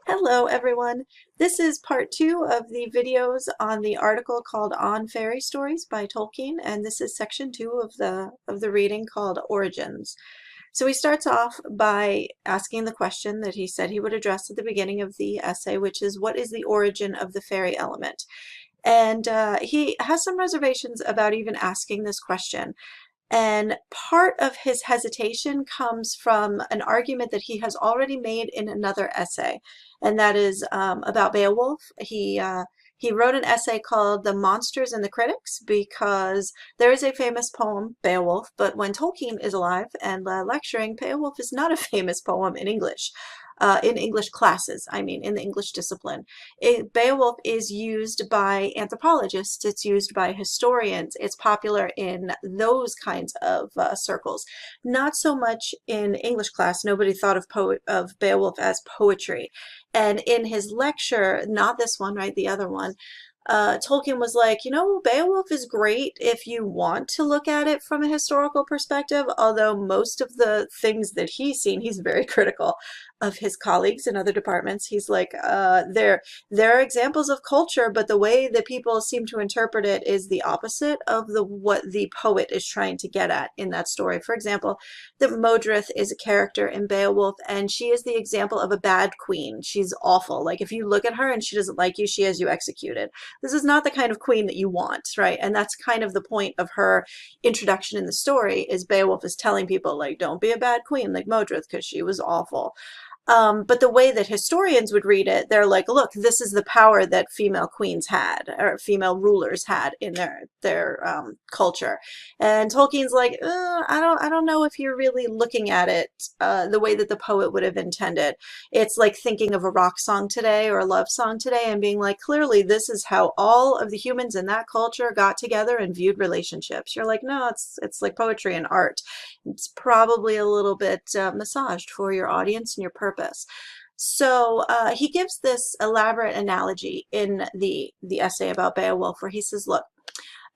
Hello everyone. This is part two of the videos on the article called On Fairy Stories by Tolkien, and this is section two of the reading called Origins. So he starts off by asking the question that he said he would address at the beginning of the essay, which is, what is the origin of the fairy element? And he has some reservations about even asking this question. And part of his hesitation comes from an argument that he has already made in another essay, and that is about Beowulf. He wrote an essay called The Monsters and the Critics because there is a famous poem, Beowulf, but when Tolkien is alive and lecturing, Beowulf is not a famous poem in English. In English classes, I mean, in the English discipline. Beowulf is used by anthropologists, it's used by historians, it's popular in those kinds of circles. Not so much in English class. Nobody thought of Beowulf as poetry. And in his lecture, not this one, right, the other one, Tolkien was like, Beowulf is great if you want to look at it from a historical perspective, although most of the things that he's seen, he's very critical of his colleagues in other departments. He's like, there are examples of culture, but the way that people seem to interpret it is the opposite of what the poet is trying to get at in that story. For example, that Modrith is a character in Beowulf, and she is the example of a bad queen. She's awful. Like, if you look at her and she doesn't like you, she has you executed. This is not the kind of queen that you want, right? And that's kind of the point of her introduction in the story, is Beowulf is telling people, like, don't be a bad queen like Modrith because she was awful. But the way that historians would read it, they're like, look, this is the power that female queens had, or female rulers had in their culture. And Tolkien's like, I don't know if you're really looking at it the way that the poet would have intended. It's like thinking of a rock song today or a love song today and being like, clearly this is how all of the humans in that culture got together and viewed relationships. You're like, no, it's like poetry and art. It's probably a little bit massaged for your audience and your purpose. So he gives this elaborate analogy in the essay about Beowulf, where he says, look,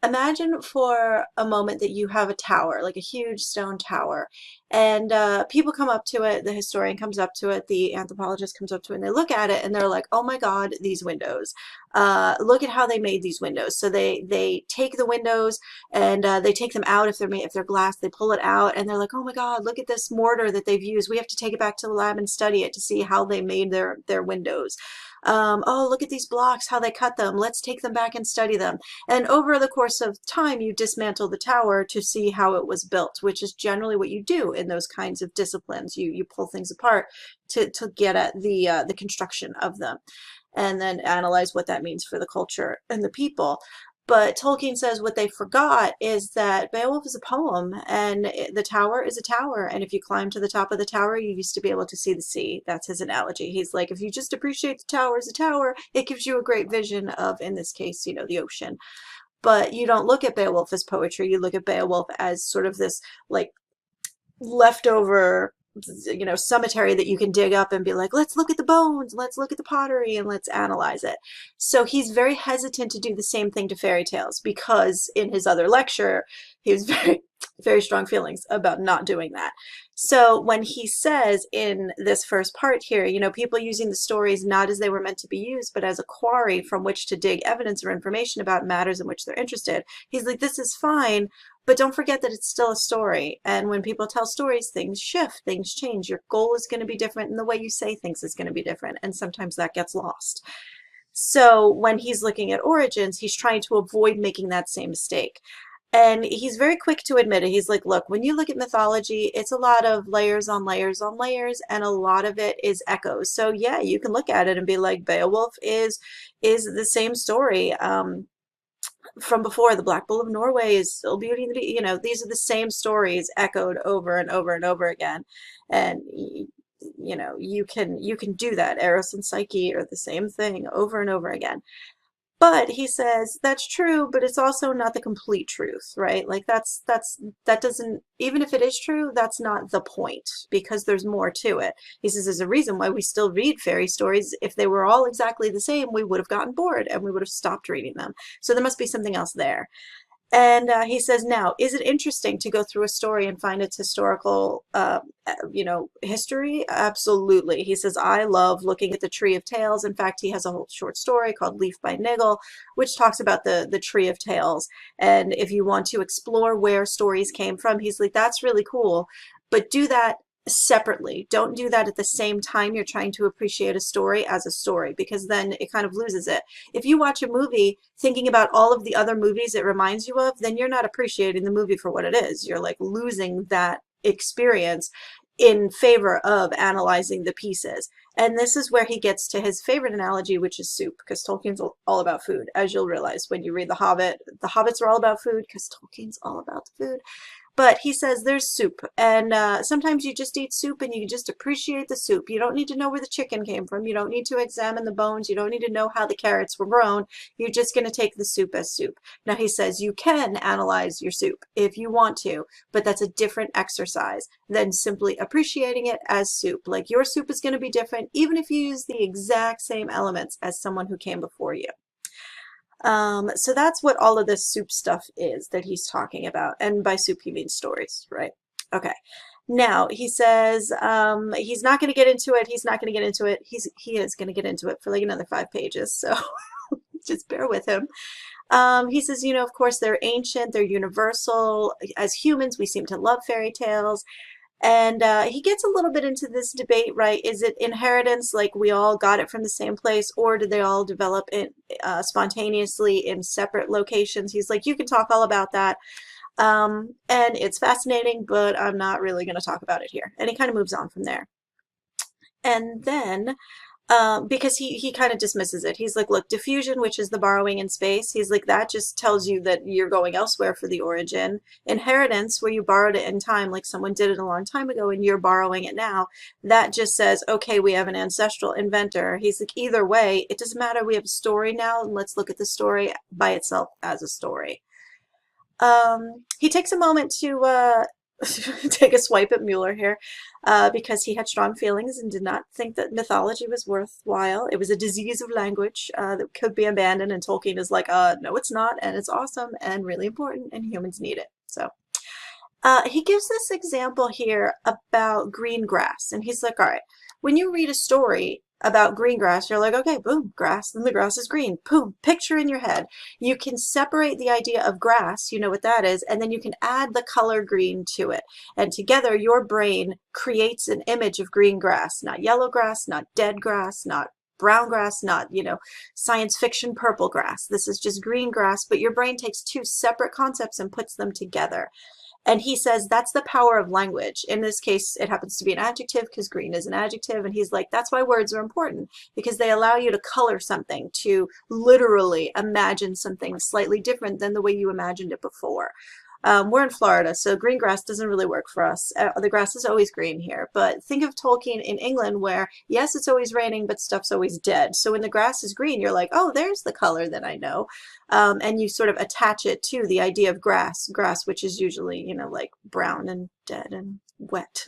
imagine for a moment that you have a tower, like a huge stone tower, and people come up to it, the historian comes up to it, the anthropologist comes up to it, and they look at it and they're like, oh my God, these windows. Look at how they made these windows. So they take the windows and they take them out if they're glass, they pull it out and they're like, oh my God, look at this mortar that they've used. We have to take it back to the lab and study it to see how they made their windows. Oh, look at these blocks, how they cut them. Let's take them back and study them. And over the course of time, you dismantle the tower to see how it was built, which is generally what you do in those kinds of disciplines. You pull things apart to get at the construction of them, and then analyze what that means for the culture and the people. But Tolkien says what they forgot is that Beowulf is a poem, and the tower is a tower. And if you climb to the top of the tower, you used to be able to see the sea. That's his analogy. He's like, if you just appreciate the tower as a tower, it gives you a great vision of, in this case, the ocean. But you don't look at Beowulf as poetry. You look at Beowulf as sort of this, like, leftover cemetery that you can dig up and be like, let's look at the bones, let's look at the pottery, and let's analyze it. So he's very hesitant to do the same thing to fairy tales, because in his other lecture he was very strong feelings about not doing that. So when he says in this first part here, people using the stories not as they were meant to be used, but as a quarry from which to dig evidence or information about matters in which they're interested, he's like, this is fine, but don't forget that it's still a story. And when people tell stories, things shift, things change. Your goal is going to be different, and the way you say things is going to be different. And sometimes that gets lost. So when he's looking at origins, he's trying to avoid making that same mistake. And he's very quick to admit it. He's like, look, when you look at mythology, it's a lot of layers on layers on layers, and a lot of it is echoes. So yeah, you can look at it and be like, Beowulf is the same story. From before, the Black Bull of Norway is still Beauty and the Beast. These are the same stories echoed over and over and over again. And you can do that. Eros and Psyche are the same thing over and over again. But he says that's true, but it's also not the complete truth, right? Like that doesn't, even if it is true, that's not the point, because there's more to it. He says there's a reason why we still read fairy stories. If they were all exactly the same, we would have gotten bored and we would have stopped reading them. So there must be something else there. And he says, now, is it interesting to go through a story and find its historical, history? Absolutely. He says, I love looking at the Tree of Tales. In fact, he has a whole short story called Leaf by Niggle, which talks about the Tree of Tales. And if you want to explore where stories came from, he's like, that's really cool. But do that separately. Don't do that at the same time you're trying to appreciate a story as a story, because then it kind of loses it. If you watch a movie thinking about all of the other movies it reminds you of, then you're not appreciating the movie for what it is. You're like losing that experience in favor of analyzing the pieces. And this is where he gets to his favorite analogy, which is soup, because Tolkien's all about food. As you'll realize when you read The Hobbit, the Hobbits are all about food because Tolkien's all about the food. But he says there's soup, and sometimes you just eat soup and you just appreciate the soup. You don't need to know where the chicken came from. You don't need to examine the bones. You don't need to know how the carrots were grown. You're just going to take the soup as soup. Now, he says you can analyze your soup if you want to, but that's a different exercise than simply appreciating it as soup. Like, your soup is going to be different even if you use the exact same elements as someone who came before you. So that's what all of this soup stuff is that he's talking about. And by soup, he means stories, right? Okay. Now, he says he's not going to get into it. He's not going to get into it. He is going to get into it for like another 5 pages. So just bear with him. He says, of course, they're ancient. They're universal. As humans, we seem to love fairy tales. And he gets a little bit into this debate, right? Is it inheritance, like we all got it from the same place, or did they all develop it spontaneously in separate locations? He's like, you can talk all about that. And it's fascinating, but I'm not really going to talk about it here. And he kind of moves on from there. And then because he kind of dismisses it. He's like, look, diffusion, which is the borrowing in space, he's like, that just tells you that you're going elsewhere for the origin. Inheritance, where you borrowed it in time, like someone did it a long time ago and you're borrowing it now, that just says, okay, we have an ancestral inventor. He's like, either way, it doesn't matter. We have a story now, and let's look at the story by itself as a story. He takes a moment to take a swipe at Mueller here because he had strong feelings and did not think that mythology was worthwhile. It was a disease of language that could be abandoned, and Tolkien is like, no, it's not, and it's awesome and really important, and humans need it. So he gives this example here about green grass, and he's like, all right, when you read a story about green grass, you're like, okay, boom, grass, and the grass is green. Boom, picture in your head. You can separate the idea of grass, you know what that is, and then you can add the color green to it. And together, your brain creates an image of green grass, not yellow grass, not dead grass, not brown grass, not, science fiction purple grass. This is just green grass, but your brain takes two separate concepts and puts them together. And he says that's the power of language. In this case, it happens to be an adjective because green is an adjective. And he's like, that's why words are important, because they allow you to color something, to literally imagine something slightly different than the way you imagined it before. We're in Florida, so green grass doesn't really work for us. The grass is always green here. But think of Tolkien in England where, yes, it's always raining, but stuff's always dead. So when the grass is green, you're like, oh, there's the color that I know. And you sort of attach it to the idea of grass, which is usually, like brown and dead and wet.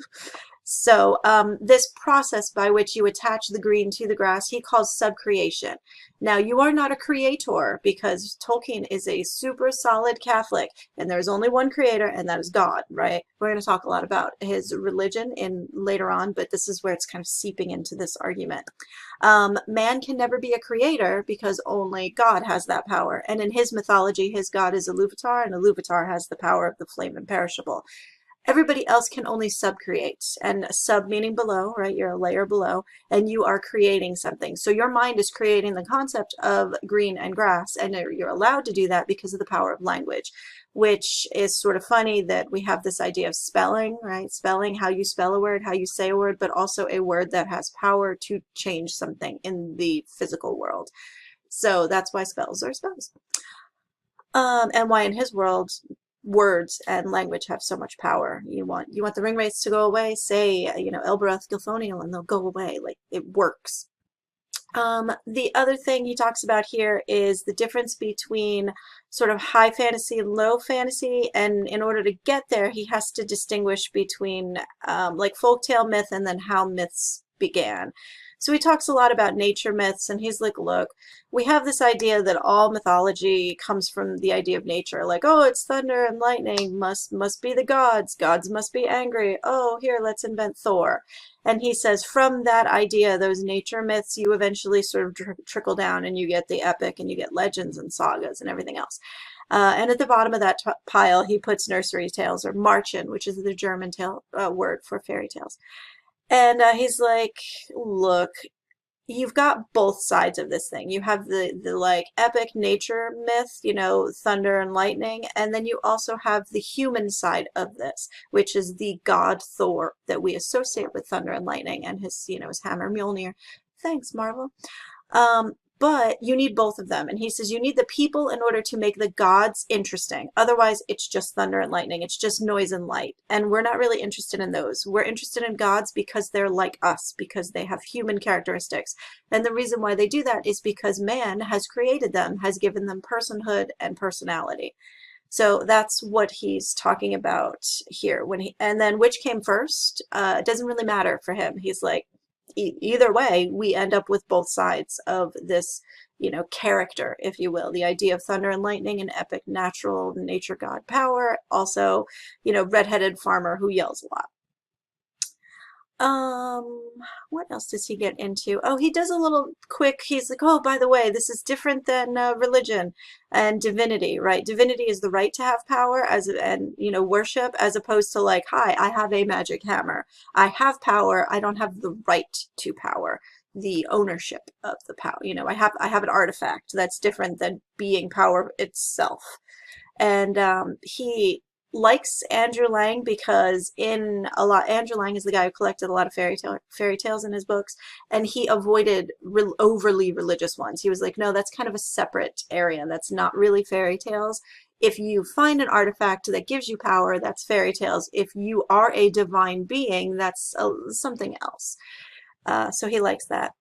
So this process by which you attach the green to the grass, he calls subcreation. Now, you are not a creator, because Tolkien is a super solid Catholic, and there's only one creator, and that is God, right? We're going to talk a lot about his religion later on, but this is where it's kind of seeping into this argument. Man can never be a creator because only God has that power. And in his mythology, his God is Iluvatar, and Iluvatar has the power of the flame imperishable. Everybody else can only subcreate, and sub meaning below, right? You're a layer below, and you are creating something. So your mind is creating the concept of green and grass, and you're allowed to do that because of the power of language, which is sort of funny that we have this idea of spelling, right? Spelling, how you spell a word, how you say a word, but also a word that has power to change something in the physical world. So that's why spells are spells. And why in his world, words and language have so much power. You want the ring wraiths to go away, say, Elbereth Gilthoniel, and they'll go away. Like, it works. The other thing he talks about here is the difference between sort of high fantasy and low fantasy, and in order to get there, he has to distinguish between like folktale myth and then how myths began. So he talks a lot about nature myths, and he's like, look, we have this idea that all mythology comes from the idea of nature. Like, oh, it's thunder and lightning, must be the gods. Gods must be angry. Oh, here, let's invent Thor. And he says from that idea, those nature myths, you eventually sort of trickle down and you get the epic and you get legends and sagas and everything else. And at the bottom of that pile, he puts nursery tales or Märchen, which is the German word for fairy tales. And he's like, look, you've got both sides of this thing. You have the like epic nature myth, you know, thunder and lightning, and then you also have the human side of this, which is the god Thor that we associate with thunder and lightning and his, you know, his hammer Mjolnir. Thanks, Marvel. But you need both of them. And he says you need the people in order to make the gods interesting. Otherwise, it's just thunder and lightning. It's just noise and light. And we're not really interested in those. We're interested in gods because they're like us, because they have human characteristics. And the reason why they do that is because man has created them, has given them personhood and personality. So that's what he's talking about here. And then which came first, it doesn't really matter for him. He's like, either way, we end up with both sides of this, you know, character, if you will. The idea of thunder and lightning and epic natural nature god power. Also, you know, redheaded farmer who yells a lot. What else does he get into? Oh, he does a little quick, he's like, oh, by the way, this is different than religion and divinity, right? Divinity is the right to have power and, you know, worship, as opposed to like, hi, I have a magic hammer. I have power. I don't have the right to power, the ownership of the power. You know, I have an artifact that's different than being power itself. And he likes Andrew Lang because Andrew Lang is the guy who collected a lot of fairy tales in his books, and he avoided overly religious ones. He was like, no, that's kind of a separate area. That's not really fairy tales. If you find an artifact that gives you power, that's fairy tales. If you are a divine being, that's something else. So he likes that.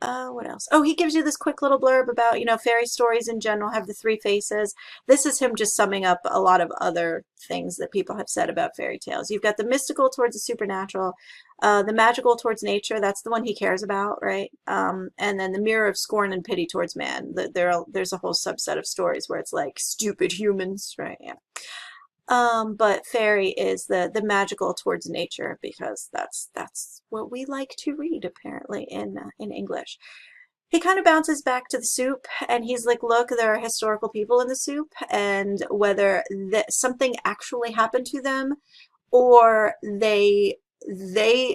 What else? Oh, he gives you this quick little blurb about, you know, fairy stories in general have the three faces. This is him just summing up a lot of other things that people have said about fairy tales. You've got the mystical towards the supernatural, the magical towards nature. That's the one he cares about, right? And then the mirror of scorn and pity towards man. There's a whole subset of stories where it's like stupid humans, right? Yeah. But fairy is the magical towards nature because that's what we like to read apparently in English. He kind of bounces back to the soup and he's like, look, there are historical people in the soup, and whether something actually happened to them or they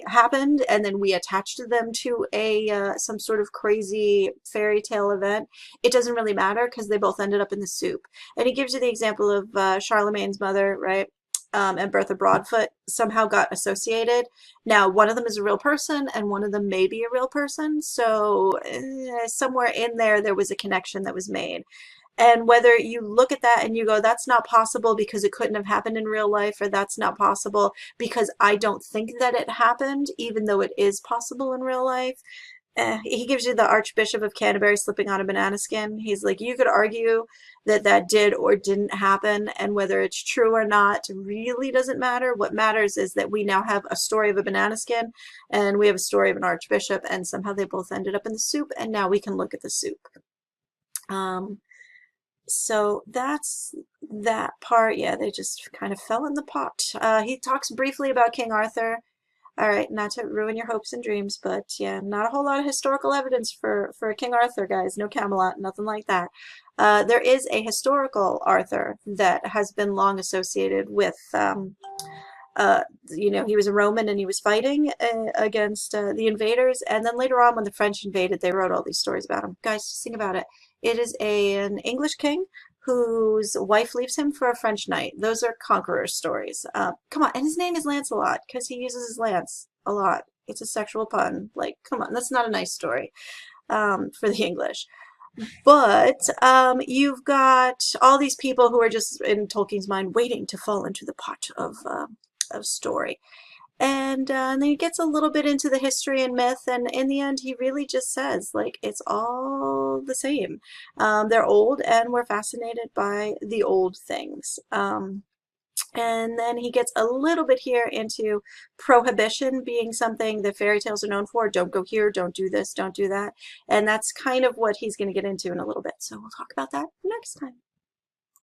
happened and then we attached them to a some sort of crazy fairy tale event, it doesn't really matter because they both ended up in the soup. And he gives you the example of Charlemagne's mother, right? And Bertha Broadfoot somehow got associated. Now, one of them is a real person and one of them may be a real person. So somewhere in there was a connection that was made. And whether you look at that and you go, that's not possible because it couldn't have happened in real life, or that's not possible because I don't think that it happened, even though it is possible in real life. He gives you the Archbishop of Canterbury slipping on a banana skin. He's like, you could argue that that did or didn't happen, and whether it's true or not really doesn't matter. What matters is that we now have a story of a banana skin, and we have a story of an archbishop, and somehow they both ended up in the soup, and now we can look at the soup. So that's that part. Yeah, they just kind of fell in the pot. He talks briefly about King Arthur. All right, not to ruin your hopes and dreams, but yeah, not a whole lot of historical evidence for King Arthur, guys. No Camelot, nothing like that. There is a historical Arthur that has been long associated with, you know, he was a Roman and he was fighting against the invaders. And then later on, when the French invaded, they wrote all these stories about him. Guys, just think about it. It is an English king whose wife leaves him for a French knight. Those are conqueror stories. Come on, and his name is Lancelot because he uses his lance a lot. It's a sexual pun. Like, come on, that's not a nice story for the English. But you've got all these people who are just, in Tolkien's mind, waiting to fall into the pot of story. And then he gets a little bit into the history and myth, and in the end he really just says, like, it's all the same. They're old and we're fascinated by the old things. And then he gets a little bit here into prohibition being something that fairy tales are known for. Don't go here, don't do this, don't do that. And that's kind of what he's going to get into in a little bit. So we'll talk about that next time.